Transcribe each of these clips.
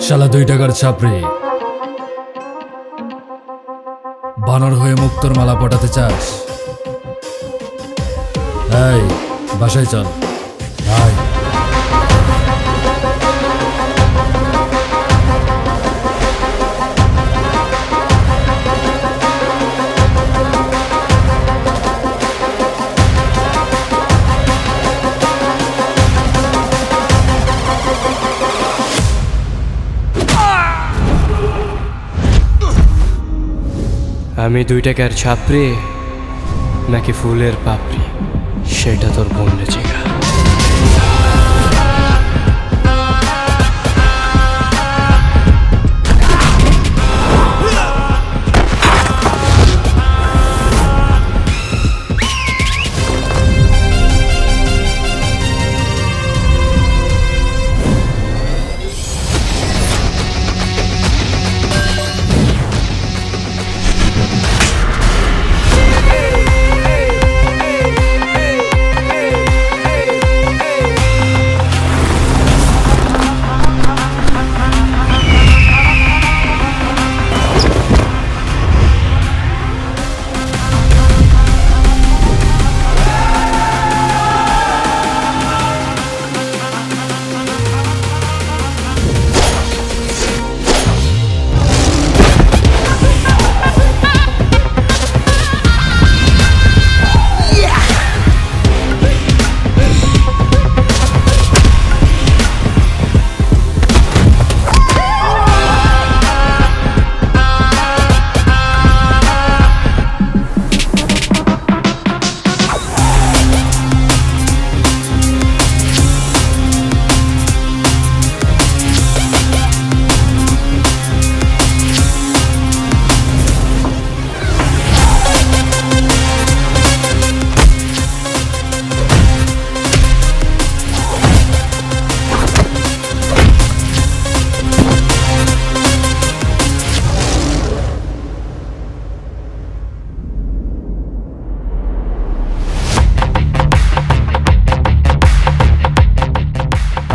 শালা 2 টাকার ছাপড়ি, বানর হয়ে মুক্তোর মালা পটাতে চাস? এই বাসায় চল ভাই। আমি 2 টাকার ছাপড়ি নাকি ফুলের পাপড়ি, সেটা তোর বন্ধে চেগা।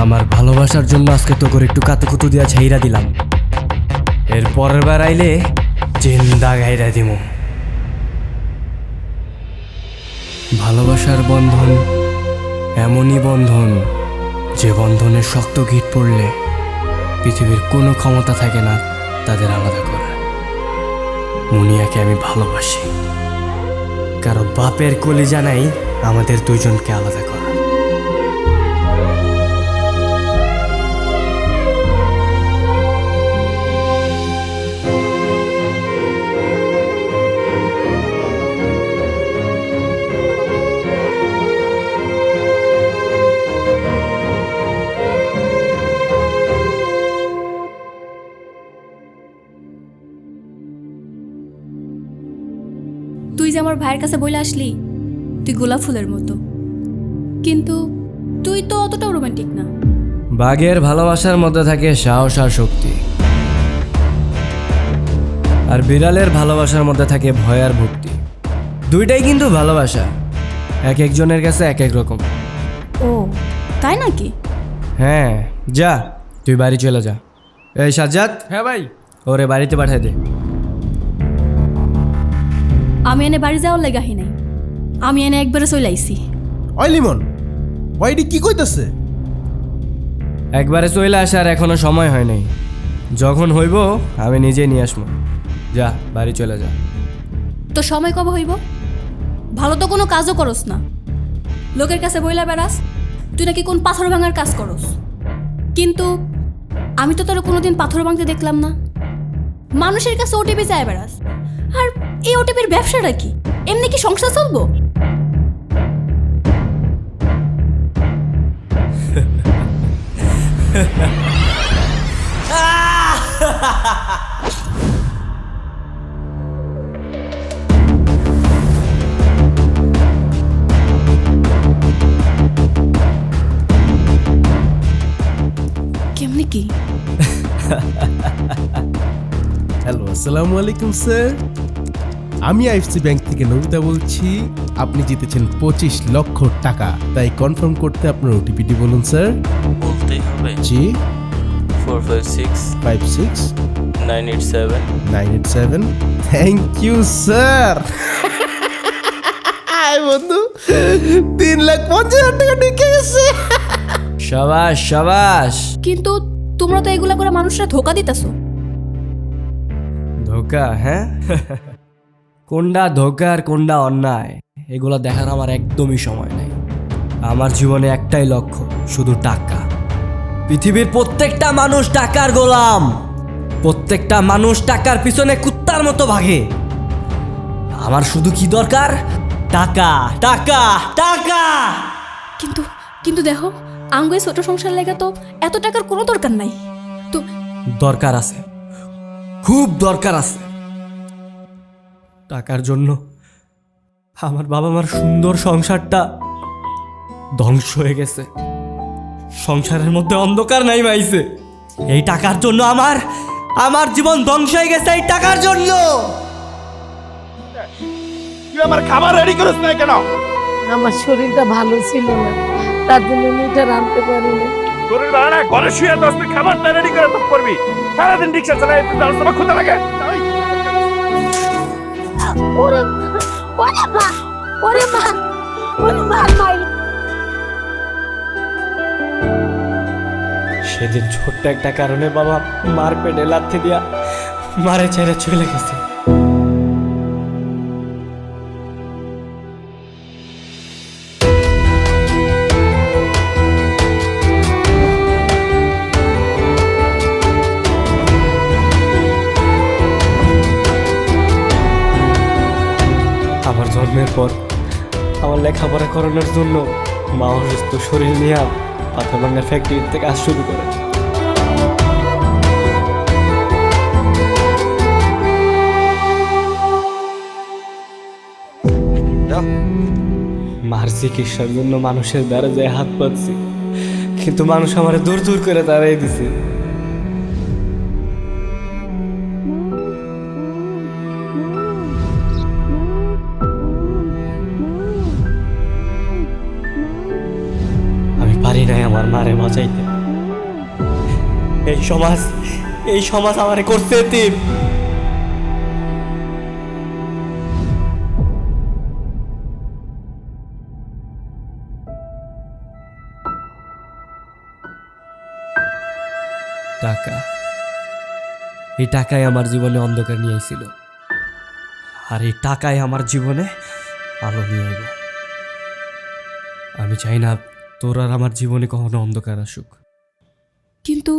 আমার ভালোবাসার জন্য আজকে তো করে একটু কাতুকুতু দিয়া ছাইরা দিলাম, এর পরের বার আইলে জিন্দা গাইরা দিমু। ভালোবাসার বন্ধন এমনই বন্ধন যে বন্ধনের শক্ত গিট পড়লে পৃথিবীর কোনো ক্ষমতা থাকে না তাদের আলাদা করা। মুনিয়াকে আমি ভালোবাসি, কারো বাপের কলিজা নাই আমাদের দুইজনকে আলাদা করা। তুই যে আমার ভাইয়ের কাছে বলে আসলি তুই গোলাপ ফুলের মতো, কিন্তু তুই তো অতটাও রোমান্টিক না। বাঘের ভালোবাসার মধ্যে থাকে সাহস আর শক্তি, আর বিড়ালের ভালোবাসার মধ্যে থাকে ভয় আর ভক্তি। দুইটাই কিন্তু ভালোবাসা, এক একজনের কাছে এক এক রকম। ও তাই নাকি? হ্যাঁ, যা তুই বাড়ি চলে যা। এই সাজ্জাদ, হ্যাঁ ভাই। ওরে বাড়িতে পাঠাই দে। আমি এনে বাড়ি যাওয়ার লেগাহি নাই, আমি এনে একবারে চলে আইছি। ওই লিমন, ওইডি কি কইতাছে? একবারে চলে আসার এখনো সময় হয় নাই, যখন হইব আমি নিজেই নিয়ে আসবো। যা বাড়ি চলে যা। তো সময় কবে হইব? ভালো তো কোনো কাজও করস না, লোকের কাছে বইলা বেড়াস তুই নাকি কোন পাথর ভাঙার কাজ করস, কিন্তু আমি তো তোর কোনোদিন পাথর ভাঙতে দেখলাম না। মানুষের কাছে ওটিপি চায় বেড়াস, আর এই ওটিপির ব্যবসাটা কি? এমনি কি সংসার চলবো? কেমনি কি? হ্যালো, আসসালামু আলাইকুম স্যার। আমি আইএফসি ব্যাংক থেকে নবিতা বলছি। আপনি জিতেছেন 25 লক্ষ টাকা। তাই কনফার্ম করতে আপনার ওটিপিটি বলুন স্যার। বলতেই হবে। জি 456 56 987। 987। Thank you sir. আয় বন্ধু, 3,50,000 টাকা ঢুকে গেছে। সাবাস সাবাস। কিন্তু তোমরা তো এগুলা করে মানুষরা ধোকা দিতেছো। ধোকা? হ্যাঁ। কোনটা ধোকা আর কোনটা অন্যায় এগুলো দেখার আমার একদমই সময় নেই। আমার জীবনে একটাই লক্ষ্য, শুধু টাকা। পৃথিবীর প্রত্যেকটা মানুষ টাকার গোলাম। প্রত্যেকটা মানুষ টাকার পিছনে কুত্তার মতো ভাগে। আমার শুধু কি দরকার? টাকা টাকা টাকা। কিন্তু কিন্তু দেখো, আঙ্গু এই ছোট সংসার লেগে তো এত টাকার কোনো দরকার নাই। তো দরকার আছে, খুব দরকার আছে। টাকার জন্য আমার বাবা মার সুন্দর সংসারটা ধ্বংস হয়ে গেছে। সংসারের মধ্যে অন্ধকার নাই মাইছে। এই টাকার জন্য আমার জীবন ধ্বংস হয়ে গেছে, এই টাকার জন্য। তুই আমার খাবার রেডি করিস না কেন? আমার শরীরটা ভালো ছিল না, তার জন্য আমি এটা রাঁধতে পারিনি। শরীর ভালো না, ঘরে শুয়ে দোস, তুই খাবারটা রেডি করে তো করবি। সারাদিন রিক্সা চালাই, তুই জানিস আমার ক্ষুধা লাগে। ওরে ওরে মা, ওরে মা, ওরে মা মাই। সেদিন ছোট্ট একটা কারণে বাবা মার পেটে লাথি দিয়া মারে ছেড়ে চলে গেছে। আমার জন্মের পর আমার লেখাপড়া করানোর জন্য মা অসুস্থ শরীর নিয়ে পাথর ভাঙার ফ্যাক্টরিতে কাজ শুরু করে। মার চিকিৎসার জন্য মানুষের দ্বারা যায় হাত পাচ্ছি, কিন্তু মানুষ আমার দূর দূর করে তাড়াই দিছে। আমি পারি নাই আমার মারে বাঁচাইতে। এই সমাজ আমারে করছে এতিম। টাকা, এই টাকাই আমার জীবনে অন্ধকার নিয়ে আইছিল, আর এই টাকাই আমার জীবনে আলো নিয়ে আইব। আমি চাই না তোর আর আমার জীবনে কখনো অন্ধকার আসুক। কিন্তু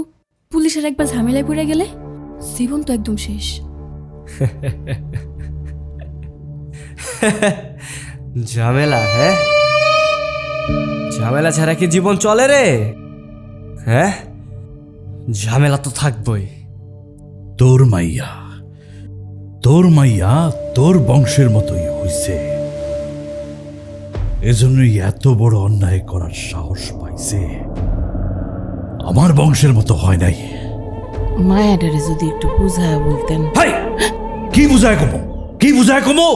পুলিশের একবার ঝামেলায় পড়ে গেলে জীবন তো একদম শেষ। ঝামেলা? হ্যাঁ, ঝামেলা ছাড়া কি জীবন চলে রে? হ্যাঁ, ঝামেলা তো থাকবই। তোর মাইয়া তোর বংশের মতোই হইছে, এজন্যই এত বড় অন্যায় করার সাহস পাইছে। আমার বংশের মতো হয় নাই। মায়াডারে যদি একটু বুঝায় বলতেন। ভাই, কি বুঝায় কমো?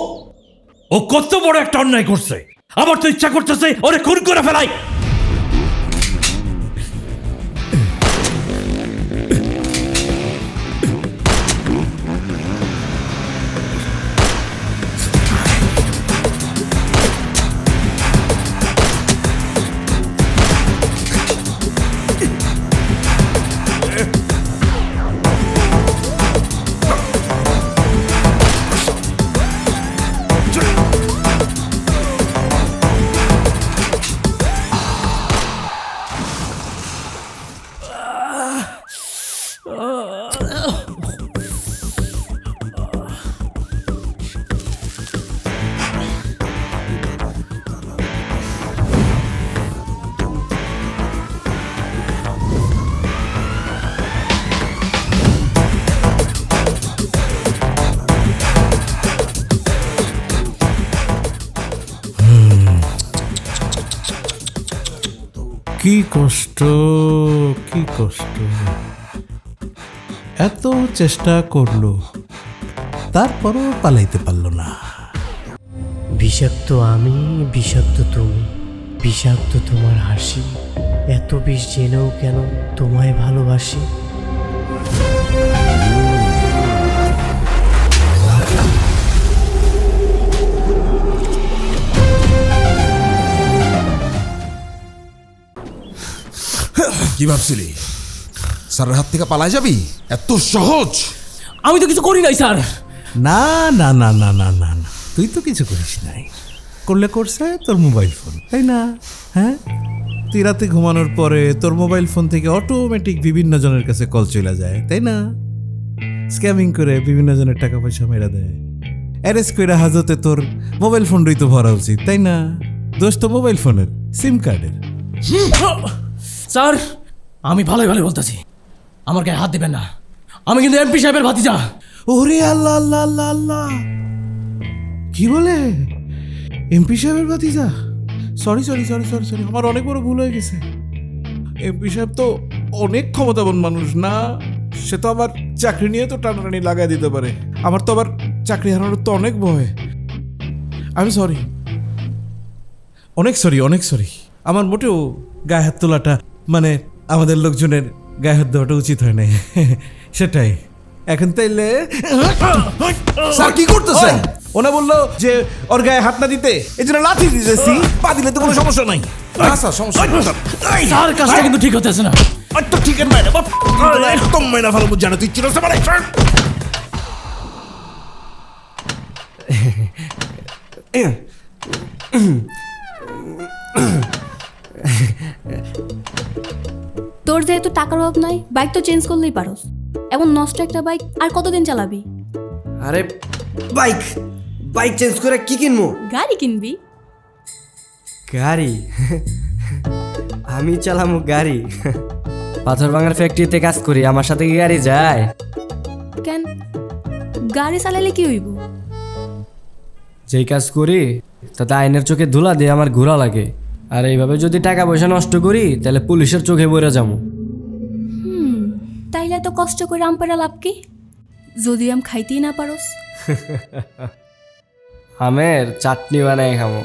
ও কত বড় একটা অন্যায় করছে, আমার তো ইচ্ছা করতেছে ওরে খুন করে ফেলাই। কি কষ্ট, কি কষ্ট। এত চেষ্টা করলো, তারপরও পালাইতে পারল না। বিষাক্ত আমি, বিষাক্ত তুমি, বিষাক্ত তোমার হাসি, এত বিষ জেনেও কেন তোমায় ভালোবাসি। কি ভাবছিলি স্যারের হাত থেকে পালাই যাবি? এত সহজ? আমি তো কিছু করি নাই স্যার। না না না না না না না, তুই তো কিছু করিস নাই। করলে করছে তোর মোবাইল ফোন, তাই না? হ্যাঁ, তুই রাতে ঘুমানোর পরে তোর মোবাইল ফোন থেকে অটোমেটিক বিভিন্ন জনের কাছে কল চলে যায়, তাই না? স্ক্যামিং করে বিভিন্ন জনের টাকা পয়সা মেরা দেয়। অ্যারেস্ট করে হাজতে তোর মোবাইল ফোনটাই তো ভরা উচিত, তাই না? দোষ তো মোবাইল ফোনের, সিম কার্ডের। স্যার, আমি ভালোই ভালো বলতেছি, আমার গায়ে হাত দেবেন না। আমি কিন্তু এমপি সাহেবের ভাতিজা। ওরে আল্লাহ আল্লাহ আল্লাহ আল্লাহ, কি বলে? এমপি সাহেবের ভাতিজা? Sorry sorry sorry sorry sorry, আমার অনেক বড় ভুল হয়ে গেছে। এমপি সাহেব তো অনেক ক্ষমতাবান মানুষ না? সে তো আমার চাকরি নিয়ে তো টানাটানি লাগাই দিতে পারে। আমার তো আবার চাকরি হারানোর তো অনেক ভয়। আমি সরি, অনেক সরি, অনেক সরি। আমার মোটেও গায়ে হাত তোলাটা, মানে আমাদের লোকজনের গায়ে হাত দেওয়াটা উচিত হয় না। সেটাই। এখন তাইলে স্যার কি করতেছেন? ওনা বললো যে ওর গায়ে হাত না দিতে, এই জন্য লাথি দিতেছি। পা দিলে তো কোনো সমস্যা নাই। না স্যার, সমস্যা নেই, স্যার। স্যার, কাজটা কিন্তু ঠিক হতেছে না। তো ঠিক আছে, একদম মাইনা ভালো জানো তুই চিরস মানে তোর যেহেতু টাকার অভাব নাই, বাইক তো চেঞ্জ করলেই পারোস। এমন নষ্ট একটা বাইক আর কতদিন চালাবি? আরে বাইক বাইক চেঞ্জ করে কি কিনবো? গাড়ি কিনবি? গাড়ি? আমি চালামু গাড়ি? পাথর ভাঙার ফ্যাক্টরিতে কাজ করি, আমার সাথে কি গাড়ি যায়? কেন, গাড়ি চালালে কি হইব? যেই কাজ করি তাতে আইনের চোখে ধুলা দিয়ে আমার ঘোরা লাগে। আর এইভাবে যদি টাকা পয়সা নষ্ট করি তাহলে পুলিশের চোখে পড়ে যাবো। তাইলে তো কষ্ট করে আম পাড়া লাভ কি, যদি আম খাইতেই না পারোস? আমের চাটনি বানাই খামো।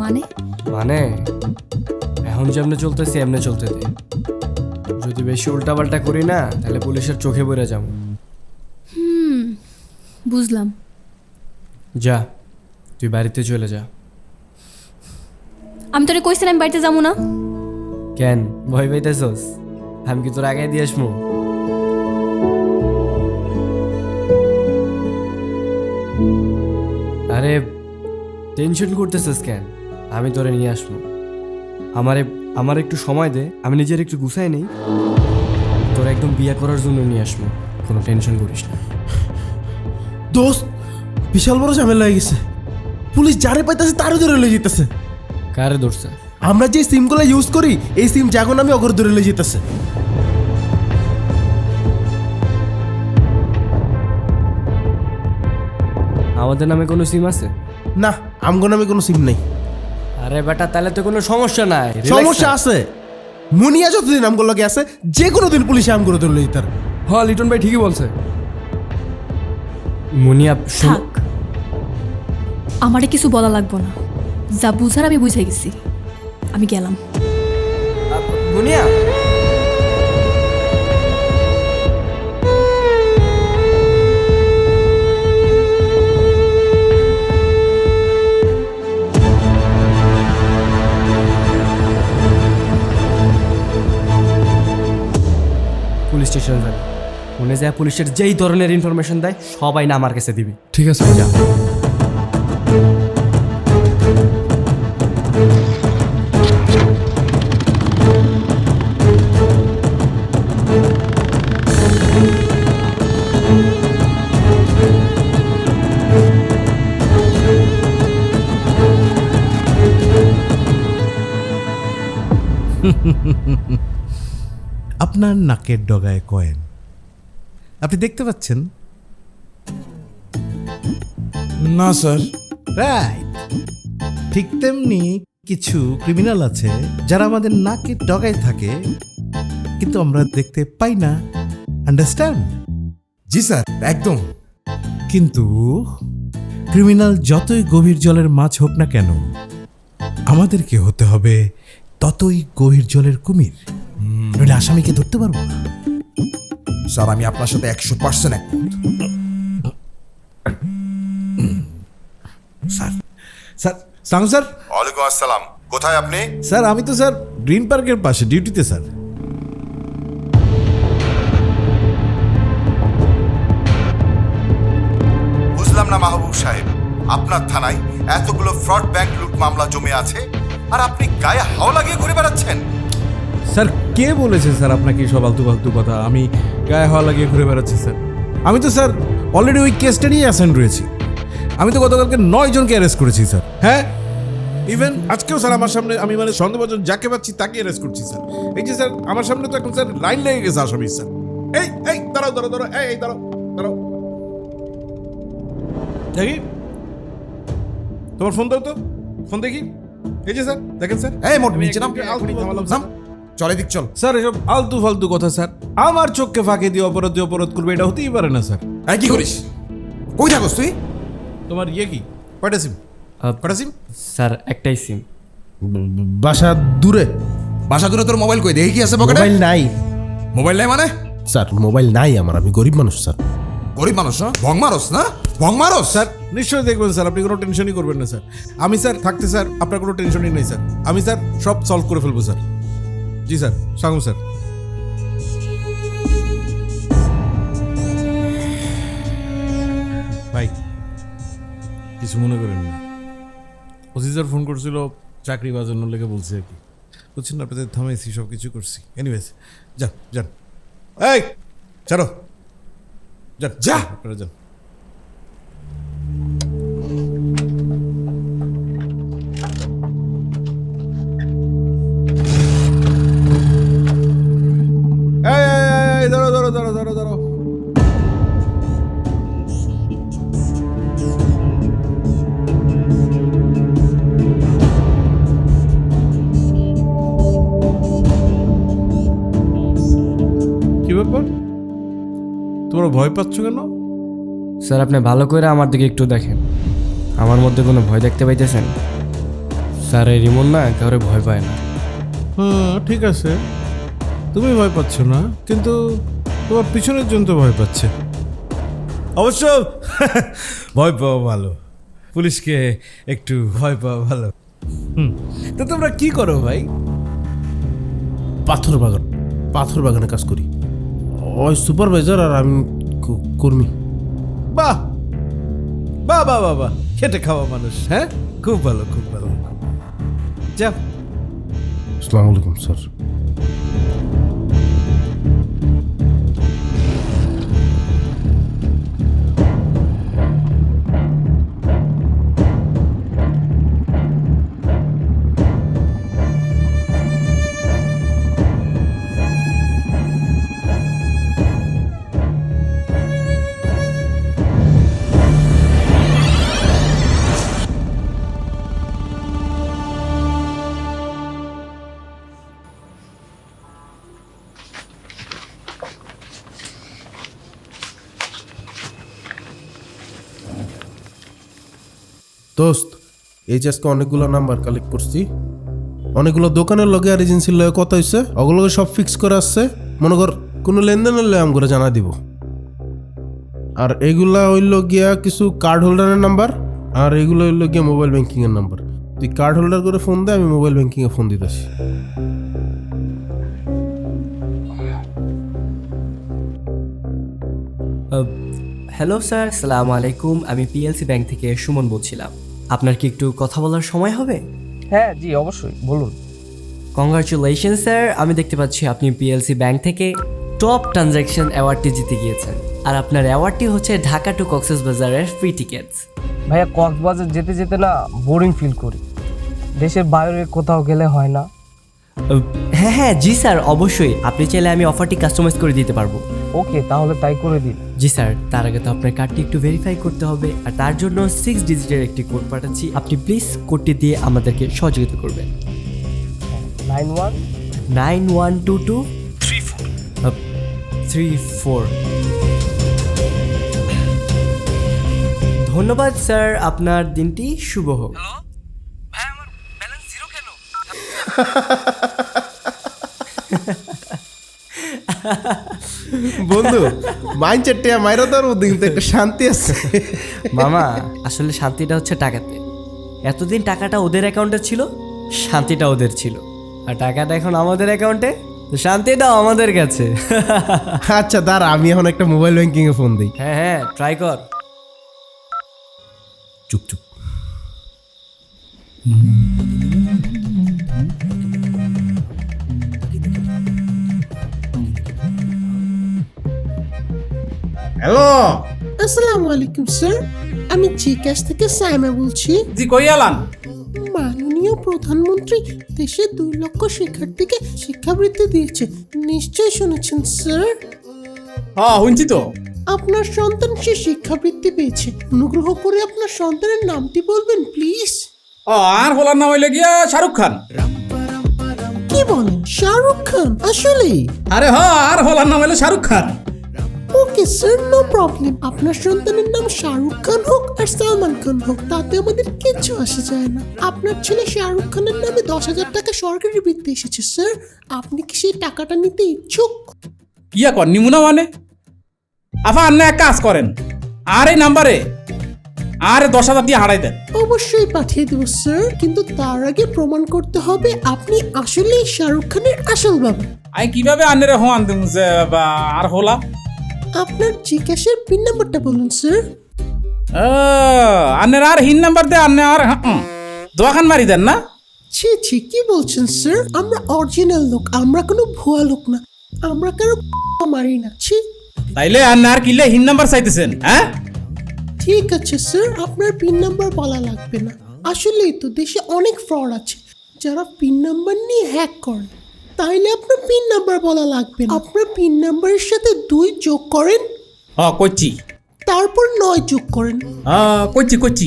মানে? মানে এখন যেমনে চলতেছি এমনি চলতে দে। যদি বেশি উল্টাপাল্টা করি না তাহলে পুলিশের চোখে পড়ে যাবো। বুঝলাম। যা, তুই বাড়িতে চলে যা। আমি তোরে কইছিলাম আমি বাড়িতে যাবো না। কেন ভয় পাইতেছস? আমি কি তোর আগে দিয়ে আসমু? আরে টেনশন করতেছস কেন? আমি তোরে নিয়ে আসবো। আমার একটু সময় দে, আমি নিজের একটু গুছাই নেই, তোর একদম বিয়ে করার জন্য নিয়ে আসবো। কোনো টেনশন করিস না। দোস্ত, বিশাল বড় ঝামেলা হয়ে গেছে। পুলিশ যারে পাইতেছে তারও ধরে লয়ে যেতেছে। কারে ধরছে? আমরা যে সিমগুলো ইউজ করি, এই সিম যখন আমি অগর ধরে লয়ে যেতেছে। আমাদের নামে কোনো সিম আছে? না, আমগো নামে কোনো সিম নেই। আরে বেটা, তাহলে তো কোনো সমস্যা নাই। সমস্যা আছে। মুনিয়া যতদিন আমগুলো লাগে আছে, যে কোনো দিন পুলিশে আমগুলো ধরে লয়ে যেতার। হ্যাঁ, লিটন ভাই ঠিকই বলছে। মুনিয়া থাক, আমারে কিছু বলা লাগবো না। যা বুঝার আমি বুঝে গেছি, আমি গেলাম। মুনিয়া, পুলিশ স্টেশন যাবে। মনে যায় পুলিশের যেই ধরনের ইনফরমেশন দেয় সবাই না আমার কাছে দিবি। ঠিক আছে, যা। আপনার নাকের ডগায় কয়েন আপনি দেখতে পাচ্ছেন? না স্যার। রাইট। ঠিক তেমনি কিছু ক্রিমিনাল আছে যারা আমাদের নাকের ডগায় থাকে, কিন্তু আমরা দেখতে পাই না। আন্ডারস্ট্যান্ড? জি স্যার, একদম। কিন্তু ক্রিমিনাল যতই গভীর জলের মাছ হোক না কেন, আমাদেরকে হতে হবে ততই গভীর জলের কুমির, নইলে আসামিকে ধরতে পারবো না। স্যার, আমি আপনার সাথে 100% একমত। স্যার স্যার সালাম স্যার। ওয়ালাইকুম আসসালাম। কোথায় আপনি? স্যার আমি তো স্যার গ্রিন পার্কের পাশে ডিউটিতে স্যার। বুঝলাম না মাহবুব সাহেব, আপনার থানায় এতগুলো ফ্রড ব্যাংক লুট মামলা জমে আছে আর আপনি গায়ে হাওয়া লাগিয়ে ঘুরে বেড়াচ্ছেন। স্যার কে বলেছে স্যার আপনাকে সব আলতু ফালতু কথা? আমি গায়ে হাওয়া লাগিয়ে ঘুরে বেড়াচ্ছি স্যার? আমি তো স্যার অলরেডি ওই কেসটা নিয়ে অ্যাসাইন রয়েছি। আমি তো গতকালকে 9 জনকে অ্যারেস্ট করেছি স্যার। হ্যাঁ, ইভেন আজকেও স্যার আমার সামনে আমি মানে সন্দেহভাজন যাকে পাচ্ছি তাকে অ্যারেস্ট করছি স্যার। এই যে স্যার আমার সামনে তো এখন স্যার লাইন লেগে গেছে আসামি স্যার। এই এই দাঁড়াও দাঁড়াও দাঁড়াও, এই দাঁড়াও দাঁড়াও, দেখি তোমার ফোন দাও তো, ফোন দেখি। এই যে স্যার দেখেন স্যার, এই মোট নিচে নাম, আলতু থামালাম নাম। স্যার। চল এদিক চল। স্যার এসব আলতু ফালতু কথা স্যার, আমার চোখকে ফাঁকি দিয়ে অপরাধ করবে, এটা হতেই পারে না স্যার। এই কি করিস? কই থাকস তুই? তোমার ইয়ে কি, কয়টা সিম? কয়টা সিম? স্যার একটাই সিম। বাসা দূরে। বাসা দূরে তোর মোবাইল কই? দেখি কি আছে পকেটে? মোবাইল নাই মোবাইল নাই মানে? স্যার, মোবাইল নাই আমার, আমি গরিব মানুষ স্যার। গরিব মানুষ না? ভং মারস না? ভং মারস? স্যার নিশ্চয়ই দেখবেন স্যার, আপনি কোনো টেনশনই করবেন না স্যার। আমি স্যার থাকতে স্যার আপনার কোনো টেনশনই নেই স্যার। আমি স্যার সব সলভ করে ফেলবো স্যার। জি স্যার, সাগম স্যার। ভাই কিছু মনে করেন না, ওসি স্যার ফোন করছিল চাকরি বাজানোর লেগে বলছে আর কি, বুঝছেন না? আপনাদের থামাইছি, সব কিছু করছি। এনিওয়েজ যান যান, এই ছাড়ো, যান যা। আপনারা যান। এই ধরো ধরো ধরো ধরো ধরো। কি ব্যাপার, তোমরা ভয় পাচ্ছ কেন? স্যার আপনি ভালো করে আমার দিকে একটু দেখেন, আমার মধ্যে কোনো ভয় দেখতে পাইতেছেন? স্যার এই রিমন না কাউরে ভয় পায় না। হ্যাঁ ঠিক আছে, তুমি ভয় পাচ্ছ না, কিন্তু তোমার পিছনের জন তো ভয় পাচ্ছে। অবশ্য ভয় পাওয়া ভালো, পুলিশকে একটু ভয় পাওয়া ভালো। তো তোমরা কি করো ভাই? পাথর বাগানে কাজ করি। ওই সুপারভাইজার আর আমি কর্মী। বাহ বাহ বাহ বাহ বাহ, খেটে খাওয়া মানুষ। হ্যাঁ, খুব ভালো খুব ভালো। যা। আসসালামু আলাইকুম স্যার। দোস্ত, এই যে আজকে অনেকগুলো নাম্বার কালেক্ট করছি, অনেকগুলো দোকানের লগে আর এজেন্সির লগে কথা হয়েছে, ওগুলোকে সব ফিক্স করে আসছে। মনে কর কোনো লেনদেন হলে আমগুলো জানা দিব। আর এগুলা হইল গিয়া কিছু কার্ড হোল্ডারের নাম্বার, আর এগুলো হইল গিয়া মোবাইল ব্যাংকিংয়ের নাম্বার। তুই কার্ড হোল্ডার করে ফোন দে, আমি মোবাইল ব্যাংকিংয়ে ফোন দিতেছি। হ্যালো স্যার, সালাম আলাইকুম। আমি পিএলসি ব্যাংক থেকে সুমন বলছিলাম। আপনার কি একটু কথা বলার সময় হবে? হ্যাঁ জি অবশ্যই, বলুন। কংগ্রাচুলেশন স্যার, আমি দেখতে পাচ্ছি আপনি পিএলসি ব্যাংক থেকে টপ ট্রানজ্যাকশন অ্যাওয়ার্ডটি জিতে গিয়েছেন। আর আপনার অ্যাওয়ার্ডটি হচ্ছে ঢাকা টু কক্সবাজারের ফ্রি টিকেটস। ভাইয়া কক্সবাজার যেতে যেতে না বোরিং ফিল করি, দেশের বাইরে কোথাও গেলে হয় না। হ্যাঁ হ্যাঁ জি স্যার, অবশ্যই। আপনি চাইলে আমি অফারটি কাস্টমাইজ করে দিতে পারবো। ওকে, তাহলে তাই করে দিন। জি স্যার, তার আগে তো আপনার কার্ডটি একটু ভেরিফাই করতে হবে, আর তার জন্য 6 ডিজিটের একটি কোড পাঠাচ্ছি। আপনি প্লিজ কোডটি দিয়ে আমাদেরকে সহযোগিতা করবেন। 9122 34 ধন্যবাদ স্যার, আপনার দিনটি শুভ হোক। বন্ধু মাইন্ডসেট টিয়া মাইরা তোর মধ্যে কিন্তু একটা শান্তি আছে। মামা, আসলে শান্তিটা হচ্ছে টাকাতে। এতদিন টাকাটা ওদের অ্যাকাউন্টে ছিল, শান্তিটা ওদের ছিল, আর টাকাটা এখন আমাদের অ্যাকাউন্টে, তো শান্তিটাও আমাদের কাছে। আচ্ছা দাঁড়া, আমি এখন একটা মোবাইল ব্যাংকিং এ ফোন দিই। হ্যাঁ হ্যাঁ, ট্রাই কর। চুপ চুপ। হ্যালো, আসসালামু আলাইকুম স্যার, আমি জিজ্ঞাস থেকে সাইমা বলছি। জি কই আলান? মাননীয় প্রধানমন্ত্রী দেশে 2 লক্ষ শিক্ষার্থীকে শিক্ষাবৃত্তি দিয়েছে, নিশ্চয়ই শুনেছেন স্যার। হ্যাঁ শুনছি তো। আপনার সন্তান সে শিক্ষাবৃত্তি পেয়েছে, অনুগ্রহ করে আপনার সন্তানের নামটি বলবেন প্লিজ। আর হলার নাম হইলে গিয়া শাহরুখ খান। কি বলেন, শাহরুখ খান? আসলেই? আরে হ্যাঁ, আর হলার নাম হইলে Shahrukh Khan. Okay sir, no problem. আপনার সন্তানের নাম শাহরুখ খান হোক আর সালমান খান হোক, তাতে আমাদের কিচ্ছু আসে যায় না। আপনার ছেলে শাহরুখ খানের নামে 10,000 টাকা সরকারি বৃত্তি এসেছে স্যার, আপনি কি সেই টাকাটা নিতে ইচ্ছুক? ইয়া কর নিমুনা মানে আফা, আপনি এক কাজ করেন, আর এই নাম্বারে আর 10,000 দিয়ে হারাই দেন। অবশ্যই পাঠিয়ে দেবো স্যার, কিন্তু তার আগে প্রমাণ করতে হবে আপনি আসলেই শাহরুখ খানের আসল বাবা। আমি কিভাবে আন্নের হো আনতে আর হলা? আপনার জিজ্ঞাসার পিন নাম্বারটা বলুন স্যার। আন্নের আর হিন নাম্বার দে, আন্নে আর দোকান মারি দেন না? ছি ছি, কি বলছেন স্যার? আমরা অরিজিনাল লোক, আমরা কোনো ভুয়া লোক না, আমরা কারো মারি না। ছি। তাইলে আন্নে আর কিলে হিন নাম্বার চাইতেছেন? হ্যাঁ ঠিক আছে স্যার, আপনার পিন নাম্বার বলা লাগবে না। আসলেই তো দেশে অনেক ফ্রড আছে যারা পিন নাম্বার নিয়ে হ্যাক করে, তাইলে আপনার পিন নাম্বার বলা লাগবে না। আপনার পিন নাম্বারের সাথে 2 যোগ করেন, করছি। তারপর 9 যোগ করেন, করছি।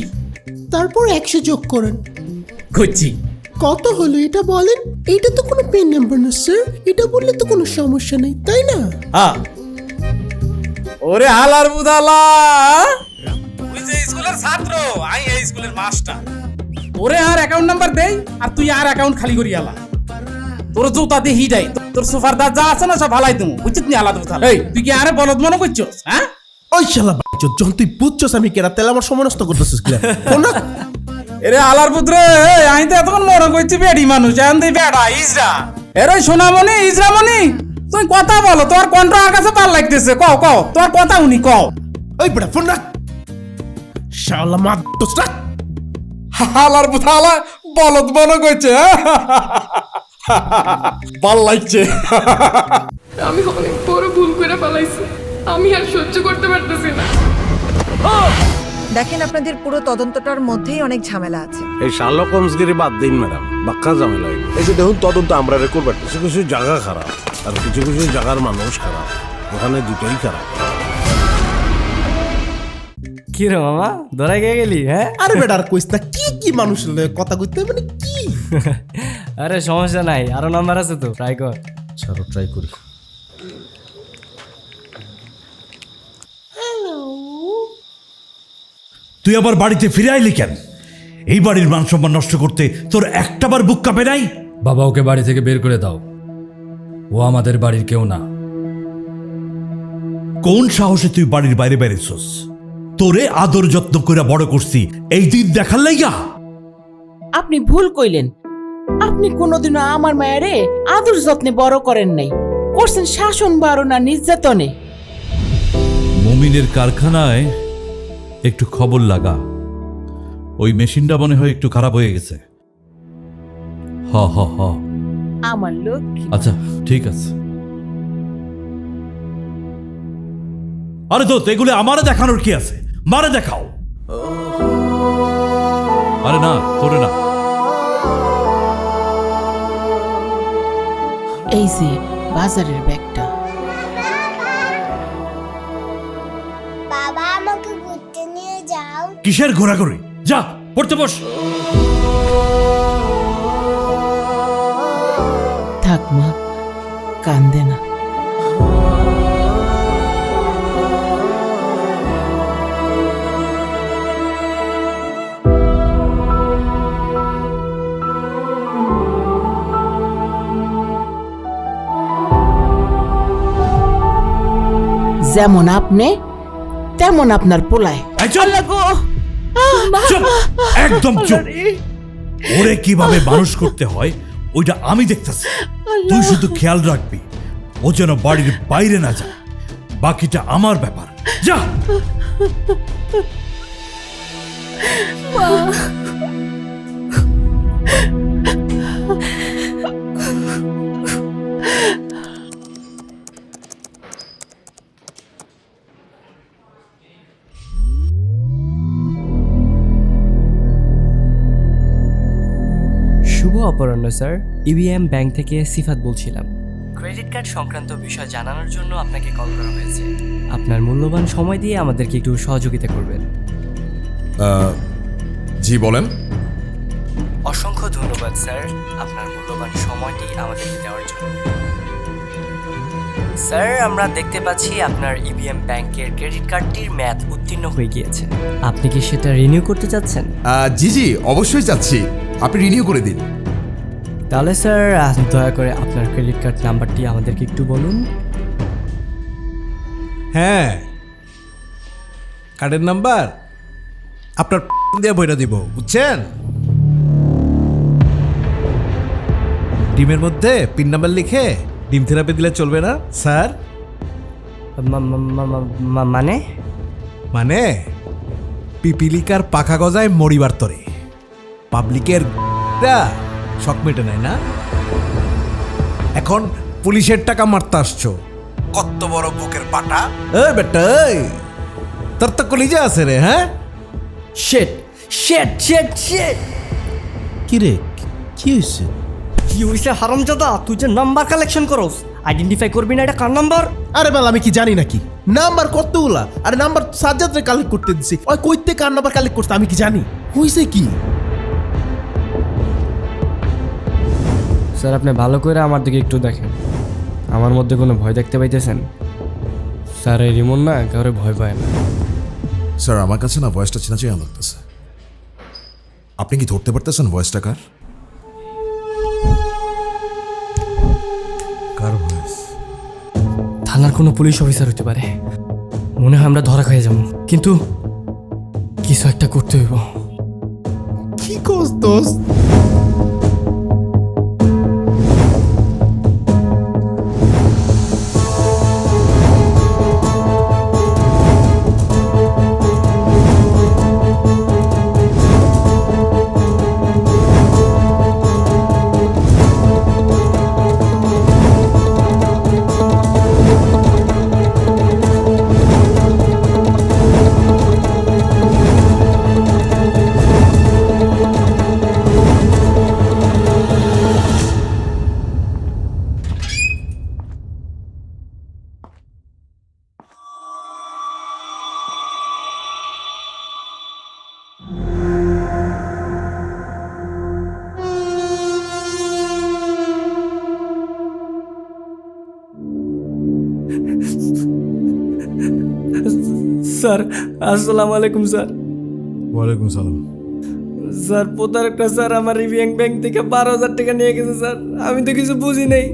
তারপর 100 যোগ করেন। করছি। কত হলো এটা বলেন? এটা তো কোনো পিন নাম্বার না স্যার, এটা বললে তো কোনো সমস্যা নেই, তাই না? ওরে হালার বুদালা, তুই যে স্কুলের ছাত্র, আই এই স্কুলের মাস্টার। ওরে আর অ্যাকাউন্ট নাম্বার দেই, আর তুই আর অ্যাকাউন্ট খালি করি আলা। তোর জুতা দিয়ে হিডাই, তোর সোফার দা যা আছে না সব হালাই তুমি, বুঝছিস নি আলাদা কথা। এই তুই কি আরে বলদ মনে করছস? হ্যাঁ ওই শালা বাচ্চা, যখন তুই বুঝছস আমি কেরা, তেল আমার সময় নষ্ট করতেছিস কি? এরে আলার পুত্রে, আমি তো এতক্ষণ মনে করছি বেডি মানুষ, এখন তুই বেড়া ইজরা। এরে সোনামণি, ইজরামণি, তুই কথা বলো, তোর কণ্ঠ আর কাছে পার লাগতেছে। কও তোর কথা উনি কও। ওই বেটা ফোন রাখ, শালা মা দোস রাখ। হালার পুতালা বলদ মনে করছে, ভাল লাগছে। আমি অনেক বড় ভুল করে ফেলাইছি, আমি আর সহ্য করতে পারতেছি না। দেখেন, আপনাদের পুরো তদন্তটার মধ্যেই অনেক ঝামেলা আছে। এই শার্লক হোমসগিরি বাদ দিন ম্যাডাম, বাক্কা ঝামেলা। এই যে দেখুন তদন্ত আমরা করবার, কিছু কিছু জায়গা খারাপ আর কিছু কিছু জায়গার মানুষ খারাপ, ওখানে দুটোই খারাপ। কি রে মামা, ধরা গিয়ে গেলি? হ্যাঁ আরে বেটা আর কইস না, কি মানুষ কথা কইতে মানে কি? আরে সমস্যা নাই, আরো নাম্বার আছে তো, ট্রাই কর। ছাড়ো, ট্রাই করি। তুই আবার বাড়িতে ফিরে আইলি কেন? এই বাড়ির মান সম্মান নষ্ট করতে তোর একটাবার বুক কাঁপে নাই? বাবা, ওকে বাড়ি থেকে বের করে দাও, ও আমাদের বাড়ির কেউ না। কোন সাহসে তুই বাড়ির বাইরে বেরিয়েছস? তোরে আদর যত্ন করে বড় করছি এই দিন দেখার লাইগা? আপনি ভুল কইলেন, আপনি কোনোদিনও আমার মায়েরে আদর যত্নে বড় করেন নাই, করছেন শাসন বারণা নির্যাতনে। মুমিনের কারখানায় একটু খবর লাগা, ওই মেশিনটা মনে হয় একটু খারাপ হয়ে গেছে। হ হ হ, আমার লোক। আচ্ছা ঠিক আছে। আরে তো এগুলো আমারে দেখানোর কি আছে? মারে দেখাও। আরে না, তোরে না। এই যে বাজারের ব্যাগটা। বাবা, আমাকে ঘুরতে নিয়ে যাও। কিসের ঘোরাঘুরি? যা পড়তে বস। থাক মা, কান্দে না। যেমন আপনি তেমন আপনার পোলায়। চুপ, একদম চুপ। ওরে কিভাবে মানুষ করতে হয় ওইটা আমি দেখতেছি, তুই শুধু খেয়াল রাখবি ও যেন বাড়ির বাইরে না যায়, বাকিটা আমার ব্যাপার। যা। শুভ অপরাহ্ন স্যার, ইবিএম ব্যাংক থেকে সিফাত বলছিলাম। ক্রেডিট কার্ড সংক্রান্ত বিষয় জানানোর জন্য আপনাকে কল করা হয়েছে। আপনার মূল্যবান সময় দিয়ে আমাদেরকে একটু সহযোগিতা করবেন। জি বলেন। অসংখ্য ধন্যবাদ স্যার আপনার মূল্যবান সময়টি আমাদেরকে দেওয়ার জন্য। স্যার, আমরা দেখতে পাচ্ছি আপনার ইবিএম ব্যাংকের ক্রেডিট কার্ডটির মেয়াদ উত্তীর্ণ হয়ে গিয়েছে। আপনি কি সেটা রিনিউ করতে চাচ্ছেন? জি জি অবশ্যই চাচ্ছি, আপনি রিনিউ করে দিন। তাহলে স্যার দয়া করে আপনার ক্রেডিট কার্ড নাম্বারটি আমাদেরকে একটু বলুন। হ্যাঁ, কার্ডের নাম্বার আপনার দিয়ে বইটা দিব, বুঝছেন? ডিমের মধ্যে পিন নাম্বার লিখে ডিম থেরাপি দিলে চলবে না স্যার? মানে মানে পিপিলিকার পাখা গজায় মরিবার তরে পাবলিকের শখ মেটে নেয় না। এখন পুলিশের টাকা মারতে আসছো, কত বড় বুকের পাটা। বেটা তোর তো কলিজা আছে রে। হ্যাঁ, শেট শেট শেট শেট। কি রে, কি হয়েছে? কি হইছে হারামজাদা? তুই যে নাম্বার কালেকশন করস, আইডেন্টিফাই করবি না এটা কার নাম্বার? আরে বেলা আমি কি জানি নাকি নাম্বার কতগুলা? আরে নাম্বার সাজ্জাদরে কালেক্ট করতে দিছি, ওই কইতে কার নাম্বার কালেক্ট করতে আমি কি জানি? হইছে কি? স্যার, আপনি ভালো করে আমার দিকে একটু দেখেন। আমার মধ্যে কোনো ভয় দেখতে পাইতেছেন? স্যার, এই রিমন না কাউরে ভয় পায় না। স্যার আমার কাছে না ভয়েসটা চেনা চেনা লাগতেছে। আপনি কি ধরতে পারতেছেন ভয়েসটা কার? কার ভয়েস? থানার কোনো পুলিশ অফিসার হতে পারে। মনে হয় আমরা ধরা খেয়ে যাবো, কিন্তু কিছু একটা করতে হইব। কি কোস দোস্ত? স্যার, আসসালামু আলাইকুম স্যার। ওয়ালাইকুম সালাম। স্যার, প্রতারকটা স্যার আমার ইবিএম ব্যাংক থেকে 12,000 টাকা নিয়ে গেছে স্যার। আমি তো কিছু বুঝি নাই।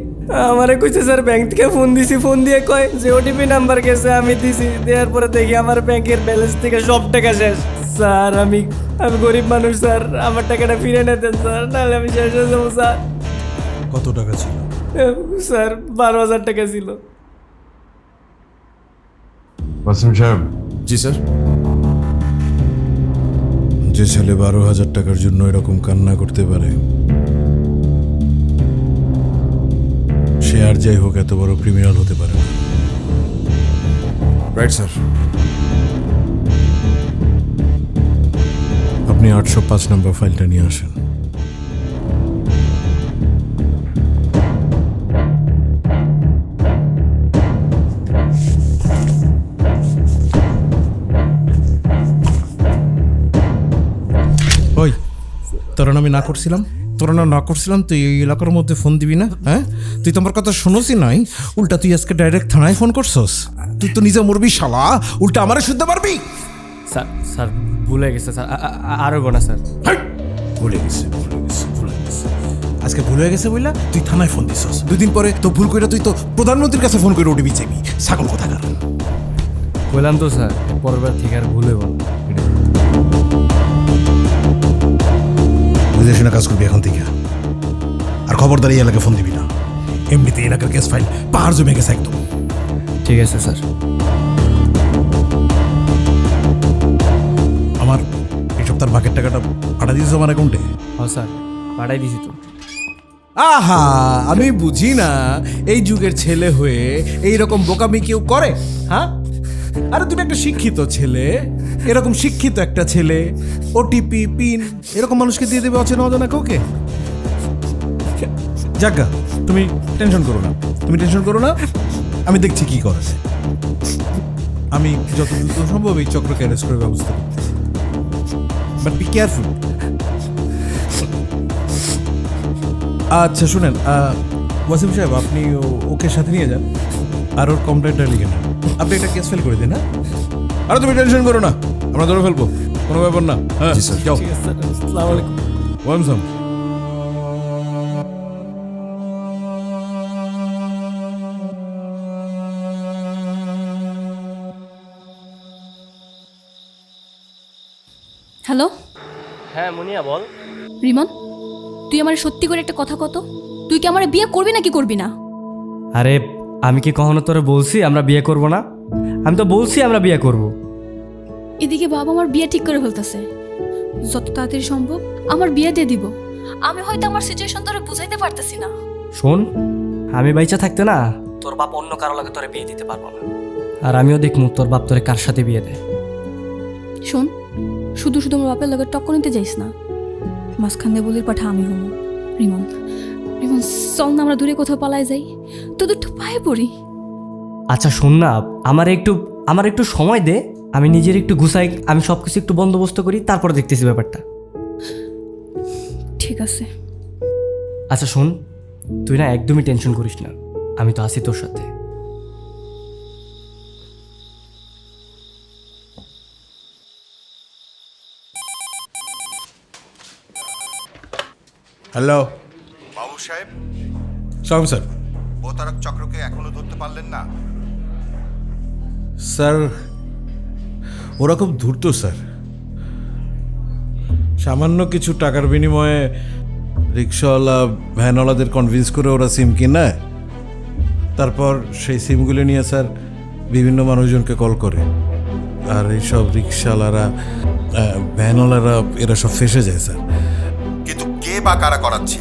আমারে কইছে স্যার, ব্যাংক থেকে ফোন দিছি, ফোন দিয়ে কয় যে ওটিপি নাম্বার গেছে। আমি দিছি, দেওয়ার পরে দেখি আমার ব্যাংকের ব্যালেন্স থেকে সব টাকা শেষ। স্যার, আমি গরিব মানুষ স্যার, আমার টাকাটা ফিরে নিতেন স্যার, নাহলে আমি শেষ হয়ে যাবো স্যার। কত টাকা ছিল? স্যার, 12,000 টাকা ছিল। ওয়াসিম সাহেব। জি স্যার। যে ছেলে 12,000 টাকার জন্য এরকম কান্না করতে পারে, সে আর যাই হোক এত বড় ক্রিমিনাল হতে পারে না। Right sir. আপনি 805 নম্বর ফাইলটা নিয়ে আসেন। ওই, তোর আমি না করছিলাম, তুই এই এলাকার মধ্যে ফোন দিবি না? হ্যাঁ, তুই তো আমার কথা শুনোসি নাই, উল্টা তুই আজকে ডাইরেক্ট থানায় ফোন করছস। তুই তো নিজে মরবি শালা, উল্টা আমারে শুনতে পারবি? স্যার, স্যার ভুলে গেছে স্যার, আরো গোনা স্যার। ভুলে গেছে। আজকে ভুল হয়ে গেছে বইলা তুই থানায় ফোন দিছস, 2 দিন পরে তো ভুল কইরা তুই তো প্রধানমন্ত্রীর কাছে ফোন করে ওটিপি চাইবি। ছাগল কোথাকার। বললাম তো স্যার, পরের বার থেকে আর ভুল হইব না। বুঝে শুনে কাজ করবি এখন থেকে। আর খবরদার এই এলাকায় ফোন দিবি না, এমনিতে এলাকার কেস ফাইল পাহাড় জমে গেছে একদম। ঠিক আছে স্যার। আমার এই সপ্তাহের বাকের টাকাটা পাঠা দিয়েছো আমার অ্যাকাউন্টে? হ্যাঁ স্যার, পাঠাই দিছি তো। আহা, আমি বুঝি না এই যুগের ছেলে হয়ে এই রকম বোকামি কেউ করে? হ্যাঁ, আরে তুমি একটা শিক্ষিত ছেলে, এরকম শিক্ষিত একটা ছেলে ওটিপি পিন এরকম মানুষকে দিয়ে দেবে অচেনা অজানা কাউকে? যাজ্ঞা, তুমি টেনশন করো না, তুমি টেনশন করো না, আমি দেখছি কি করা যায়। আমি যত দ্রুত সম্ভব এই চক্রকে অ্যারেস্ট করার ব্যবস্থা করতেছি, বাট বি কেয়ারফুল। আচ্ছা শুনেন, ওয়াসিম সাহেব, আপনি ওকে সাথে নিয়ে যান আর ওর কমপ্লেন্টটা লিখে নেন। আপনি একটা কেস ফেল করে দিন। হ্যাঁ, আর তুমি টেনশন করো না, আমরা ধরে ফেলবো, কোনো ব্যাপার না। হ্যাঁ যাও। আসসালামু আলাইকুম। ওয়ালাইকুম। হ্যালো হ্যাঁ মুনিয়া বল। রিমন, তুই আমার সত্যি করে একটা কথা কত, তুই কি আমার বিয়ে করবি নাকি করবি না? আরে আমি কি কখনো তোরে বলছি আমরা বিয়ে করব না? আমি তো বলছি আমরা বিয়ে করব। এদিকে বাবা আমার বিয়ে ঠিক করে ফেলতেছে, যত তাড়াতাড়ি সম্ভব আমার বিয়ে দিয়ে দিব। আমি হয়তো আমার সিচুয়েশন তোরে বুঝাইতে পারতেছি না। শোন, আমি বাইচা থাকতে না তোর বাপ অন্য কারো লাগে তোরে বিয়ে দিতে পারবো না। আর আমিও দেখমু তোর বাপ তোরে কার সাথে বিয়ে দেয়। শোন, শুধু শুধু আমার বাপের লগে টক্কর নিতে যাইস না, মাঝখান দিয়ে বলির পাঠা আমি হবো। রিমন, রিমন চল না আমরা দূরে কোথাও পালাই যাই, তোদের একটু পায়ে পড়ি। আচ্ছা শোন না, আমার একটু সময় দে, আমি নিজের একটু গুছাই, আমি সব কিছু একটু বন্দোবস্ত করি, তারপর দেখতেছি ব্যাপারটা। ঠিক আছে। আচ্ছা শোন, তুই না একদমই টেনশন করিস না, আমি তো আছি তোর সাথে। হ্যালো বাবু সাহেব, সালাম স্যার। প্রতারক চক্রকে এখনো ধরতে পারলেন না? স্যার ওরা খুব ধূর্ত স্যার। সামান্য কিছু টাকার বিনিময়ে রিক্সাওয়ালা ভ্যানওয়ালাদের কনভিন্স করে ওরা সিম কিনে, তারপর সেই সিমগুলো নিয়ে স্যার বিভিন্ন মানুষজনকে কল করে। আর এইসব রিক্সাওয়ালারা ভ্যানওয়ালারা এরা সব ফেসে যায় স্যার। কিন্তু কে বা কারা করাচ্ছে,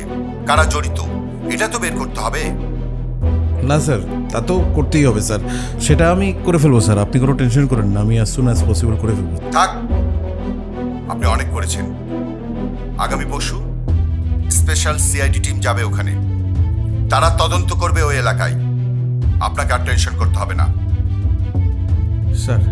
কারা জড়িত, এটা তো বের করতে হবে। না স্যার, তা তো করতেই হবে স্যার, সেটা আমি করে ফেলবো স্যার, আপনি কোনো টেনশন করেন না, আমি অ্যাজ সুন অ্যাজ পসিবল করে ফেলবো। থাক, আপনি অনেক করেছেন। আগামী পরশু স্পেশাল সিআইডি টিম যাবে ওখানে, তারা তদন্ত করবে ওই এলাকায়। আপনাকে আর টেনশন করতে হবে না স্যার।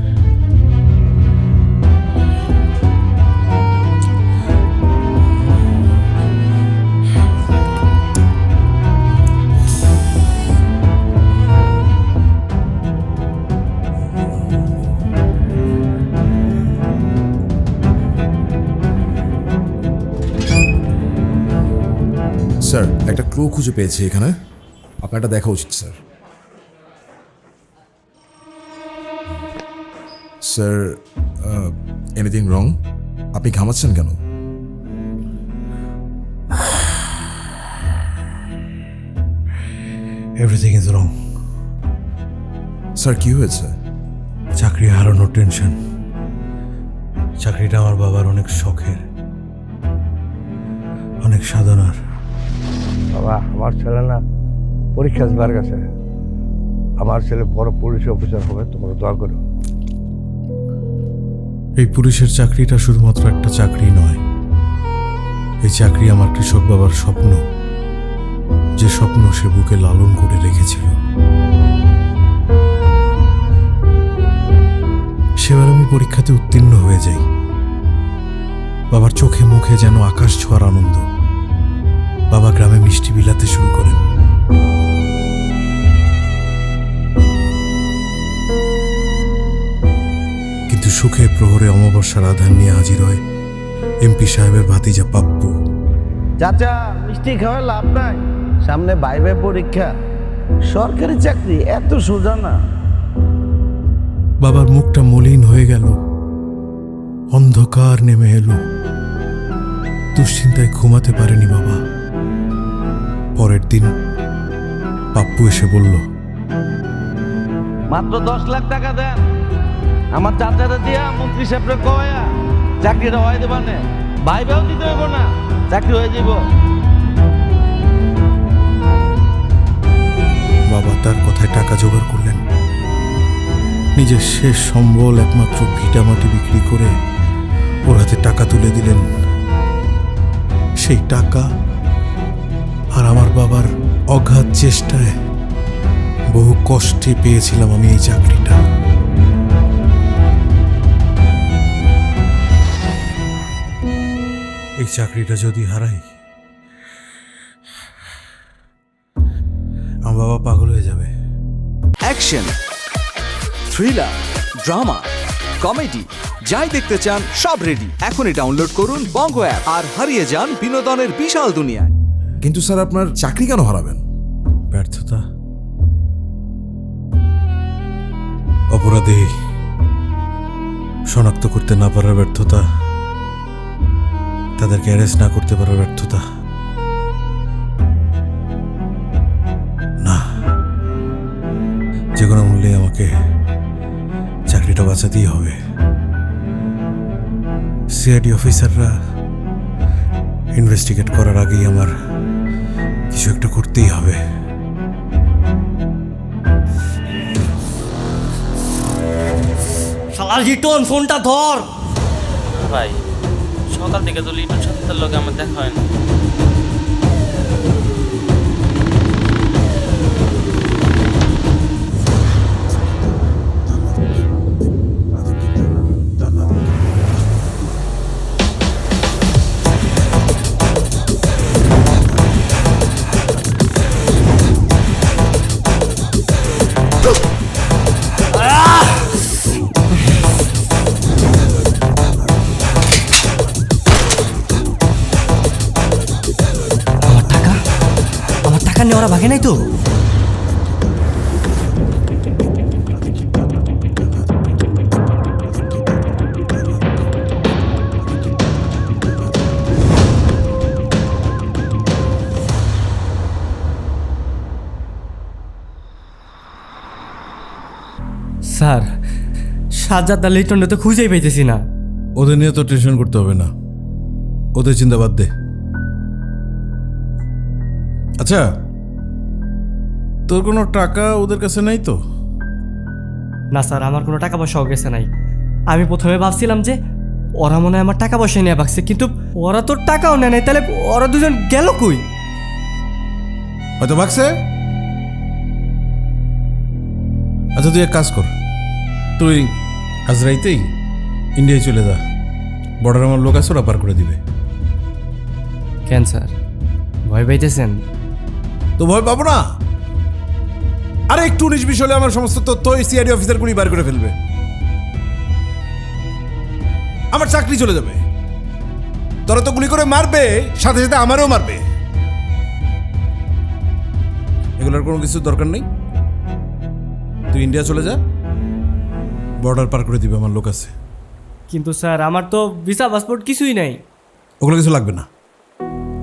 স্যার একটা ক্লু খুঁজে পেয়েছি এখানে, আপনার এটা দেখা উচিত স্যার। Sir anything wrong? আপনি ঘামাচ্ছেন কেন? Everything is wrong. স্যার কি হয়েছে? চাকরি হারানোর টেনশন। চাকরিটা আমার বাবার অনেক শখের, অনেক সাধনার। বাবা, আমার ছেলে না পরীক্ষা দেবার গেছে, আমার ছেলে বড় পুলিশ অফিসার হবে, তোমরা দোয়া করো। এই পুলিশের চাকরিটা শুধুমাত্র একটা চাকরি নয়, এই চাকরি আমার কৃষক বাবার স্বপ্ন, যে স্বপ্ন সে বুকে লালন করে রেখেছিল। সেবার আমি পরীক্ষাতে উত্তীর্ণ হয়ে যাই, বাবার চোখে মুখে যেন আকাশ ছোঁয়ার আনন্দ। বাবা গ্রামে মিষ্টি বিলাতে শুরু করেন। কিন্তু সুখে প্রহরে অমাবস্যার আধার নিয়ে হাজির হয় এমপি সাহেবের ভাতিজা পাপ্পু। চাচা, মিষ্টি খাওয়ার লাভ নাই, সামনে বাইবে পরীক্ষা, সরকারি চাকরি এত সোজা না। বাবার মুখটা মলিন হয়ে গেল, অন্ধকার নেমে এলো। দুশ্চিন্তায় ঘুমাতে পারেনি বাবা। পরের দিন পাপ্পু এসে বলল, মাত্র 10 লাখ টাকা দেন, আমার চাচাটা দিয়া মন্ত্রী সাহেবরে কয়া চাকরিটা হয়ে দেবা না, ভাইবেও দিতে হইব না, চাকরি হয়ে যাব। বাবা তার কথায় টাকা জোগাড় করলেন। নিজের শেষ সম্বল একমাত্র ভিটা মাটি বিক্রি করে ওর হাতে টাকা তুলে দিলেন। সেই টাকা আর আমার বাবার অগাধ চেষ্টায় বহু কষ্টে পেয়েছিলাম আমি এই চাকরিটা। এই চাকরিটা যদি হারাই, আমার বাবা পাগল হয়ে যাবে। অ্যাকশন, থ্রিলার, ড্রামা, কমেডি, যাই দেখতে চান সব রেডি। এখনই ডাউনলোড করুন বঙ্গো অ্যাপ আর হারিয়ে যান বিনোদনের বিশাল দুনিয়ায়। কিন্তু স্যার আপনার চাকরি কেন হারাবেন? ব্যর্থতা, অপরাধী শনাক্ত করতে না পারার ব্যর্থতা, তাদেরকে অ্যারেস্ট না করতে পারার ব্যর্থতা। না, যে কোনো মূল্যে আমাকে চাকরিটা বাঁচাতেই হবে। সিআইডি অফিসাররা ইনভেস্টিগেট করার আগেই আমার কিছু একটা করতেই হবে। শালার লিটন, ফোনটা ধর। ভাই সকাল থেকে তো লিটন সাথে লোক আমার দেখা হয় না। ওরা ভাগে নাই তো? স্যার, সাজ্জাদ আর লিটনটা তো খুঁজেই পাইতেছি না। ওদের নিয়ে তো টেনশন করতে হবে না, ওদের চিন্তা বাদ দে। আচ্ছা, তোর কোনো টাকা ওদের কাছে নাই তো? না স্যার, আমার কোনো টাকা পয়সাও গেছে নাই। আমি প্রথমে ভাবছিলাম যে ওরা মনে হয় আমার টাকা পয়সা নিয়ে ভাগছে, কিন্তু ওরা তো টাকাও নেয় নাই। তাহলে ওরা দুজন গেল কই? হয়তো ভাগছে। আচ্ছা, তুই এক কাজ কর, তুই আজ রাইতেই ইন্ডিয়ায় চলে যা। বর্ডার আমার লোক আছে, ওরা পার করে দিবে। কেন স্যার, ভয় পাইতেছেন? তো ভয় পাবো না। আরে একটু 19-20 হলে আমার সমস্ত তথ্য সিআইডি অফিসারগুলি বার করে ফেলবে, আমার চাকরি চলে যাবে। তোরা তো গুলি করে মারবে, সাথে সাথে আমারও মারবে। এগুলোর কোনো কিছু দরকার নেই। তুই ইন্ডিয়া চলে যা, বর্ডার পার করে দিবে, আমার লোক আছে। কিন্তু স্যার, আমার তো ভিসা পাসপোর্ট কিছুই নাই। ওগুলো কিছু লাগবে না,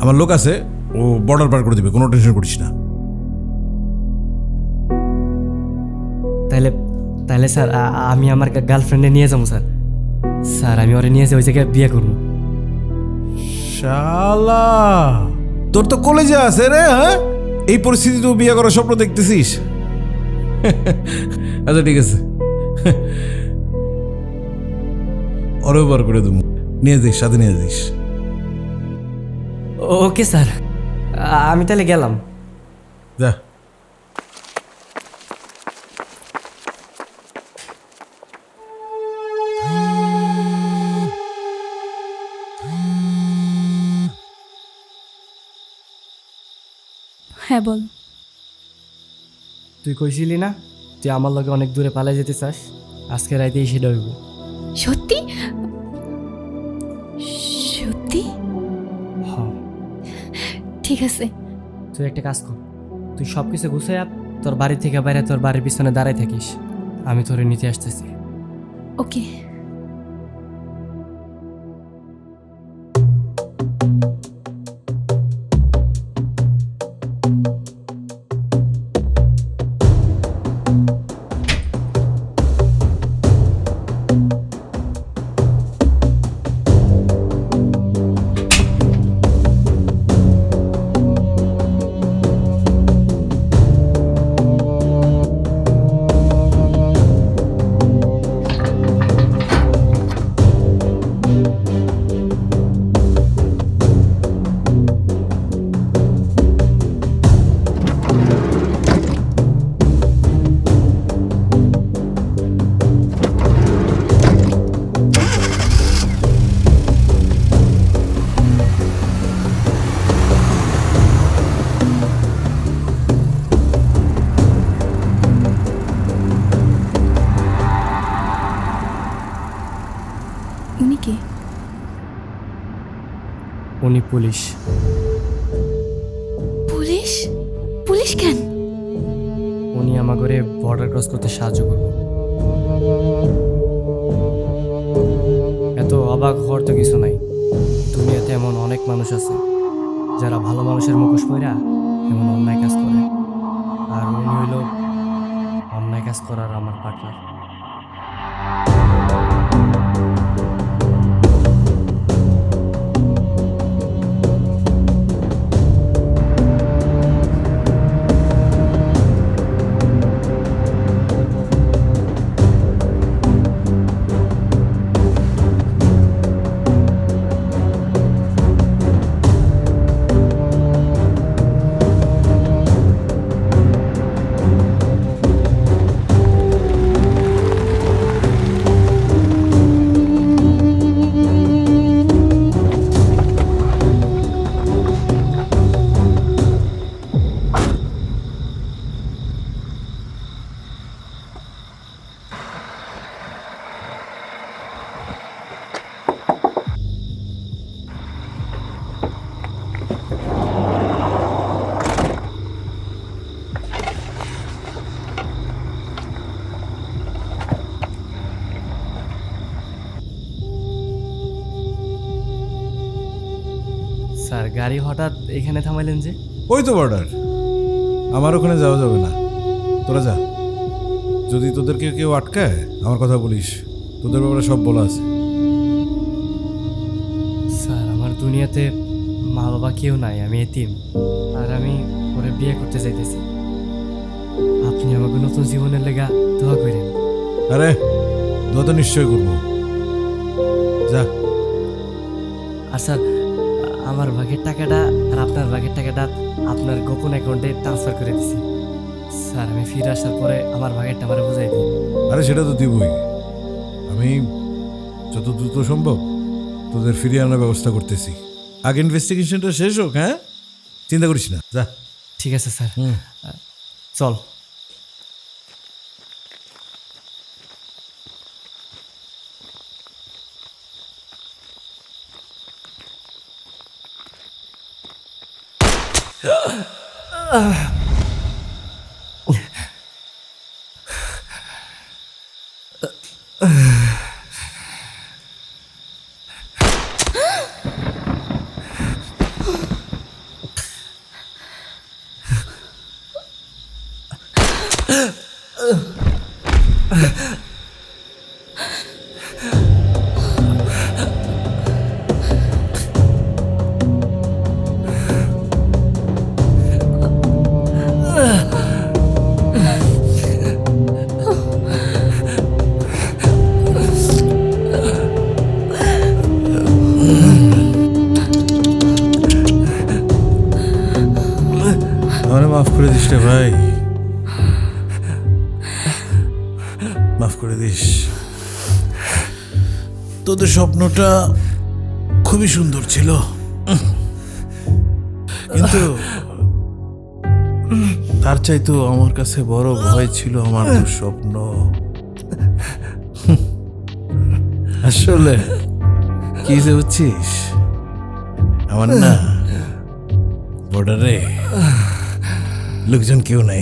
আমার লোক আছে, ও বর্ডার পার করে দিবে, কোনো টেনশন করিস না। তাহলে তাহলে স্যার, আমি আমার গার্লফ্রেন্ডে নিয়ে যাবো স্যার। স্যার, আমি ওরে নিয়ে যাই, ওই জায়গায় বিয়ে করবো। শালা, তোর তো কলেজে আছে রে। হ্যাঁ, এই পরিস্থিতি তুই বিয়ে করার স্বপ্ন দেখতেছিস? আচ্ছা ঠিক আছে, ওরেও বার করে দেবো, নিয়ে যাইস, সাথে নিয়ে যাইস। ওকে স্যার, আমি তাহলে গেলাম। যা। হ্যাঁ বল। তুই কইছিলি না তুই আমার লগে অনেক দূরে পালাই যেতে চাস? আজকে রাইতে সেটা হইব। সত্যি সত্যি? হ্যাঁ। ঠিক আছে, তুই একটা কাজ কর, তুই সব কিছু গুছাই তোর বাড়ি থেকে বাইরে তোর বাড়ির পিছনে দাঁড়াই থাকিস, আমি তোরে নিতে আসতেছি। ওকে। উনি কে? উনি পুলিশ। পুলিশ? পুলিশ কেন? উনি আমাকে বর্ডার ক্রস করতে সাহায্য করবো। এত অবাক হওয়ার তো কিছু নাই, দুনিয়াতে এমন অনেক মানুষ আছে যারা ভালো মানুষের মুখোশ পইরা এমন অন্যায় কাজ করে, আর উনি হইল অন্যায় কাজ করার আমার পার্টনার। স্যার, গাড়ি হঠাৎ এখানে থামাইলেন যে? ওই তো বর্ডার, আমার ওখানে যাওয়া যাবে না, তোরা যা। যদি তোদেরকে কেউ আটকায় আমার কথা বলিস, তোদের ব্যাপারে সব বলা আছে। স্যার, আমার দুনিয়াতে মা বাবা কেউ নাই, আমি এতিম, আর আমি ওরে বিয়ে করতে চাইতেছি। আপনি আমাকে নতুন জীবনের লেগা দোয়া করেন। আরে দোয়া তো নিশ্চয় করবো, যা। আর স্যার, আমার ভাগের টাকাটা আর আপনার ভাগের টাকাটা আপনার গোপন অ্যাকাউন্টে ট্রান্সফার করে দিছি। স্যার, আমি ফিরে আসার পরে আমার ভাগেরটা আমার বুঝাই দিই। আরে সেটা তো দিবই, আমি যত দ্রুত সম্ভব তোদের ফিরিয়ে আনার ব্যবস্থা করতেছি। আগে ইনভেস্টিগেশনটা শেষ হোক, হ্যাঁ? চিন্তা করিস না, যা। ঠিক আছে স্যার, চল। মাফ করে দিস রে ভাই, মাফ করে দিস। তোদের স্বপ্নটা খুবই সুন্দর ছিল, কিন্তু তার চাইতেও আমার কাছে বড় ভয় ছিল আমার স্বপ্ন। আসলে কি যে বুঝছিস, আমার না বর্ডারে লোকজন কেউ নাই।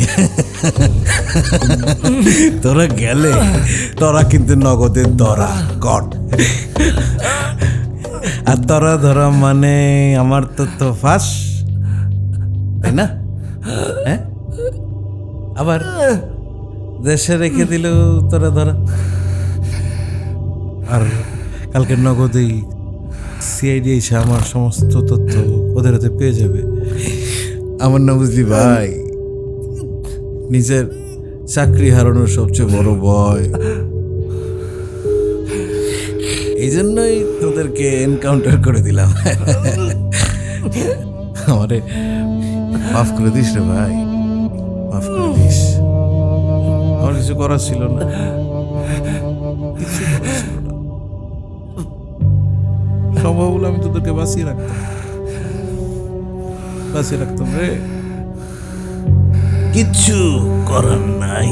তোরা গেলে তোরা কিন্তু নগদের ধরা কট। আর তোরা ধরা মানে আমার তো ফাঁস, তাই না? হ্যাঁ, আবার দেশে রেখে দিলেও তোরা ধরা। আর কালকে নগদেই সিআইডি এসে আমার সমস্ত তথ্য ওদের হাতে পেয়ে যাবে। আমার না বুঝলি ভাই, নিজের চাকরি হারানোর সবচেয়ে বড় ভয়। এই জন্যই তোদেরকে এনকাউন্টার করে দিলাম। আমারে মাফ করে দিস রে ভাই, মাফ করে দিস। আমার কিছু করার ছিল না, কিছু করার ছিল না। সম্ভব হলে আমি তোদেরকে বাঁচিয়ে রাখতাম রে। কিচ্ছু করার নাই।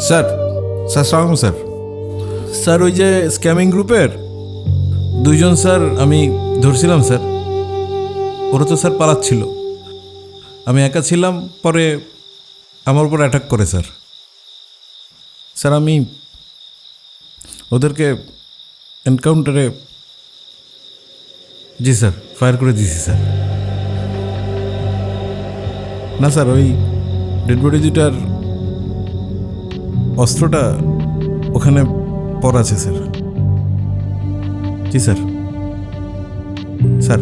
স্যার, সালাম স্যার। স্যার, ওই যে স্ক্যামিং গ্রুপের দুইজন স্যার আমি ধরছিলাম স্যার। ওরা তো স্যার পালাচ্ছিল, আমি একা ছিলাম, পরে আমার উপর অ্যাটাক করে স্যার। স্যার, আমি ওদেরকে এনকাউন্টারে, জি স্যার, ফায়ার করে দিয়েছি স্যার। না স্যার, ওই ডেড বডি দুটার অস্ত্রটা ওখানে পড়া আছে স্যার। জি স্যার। স্যার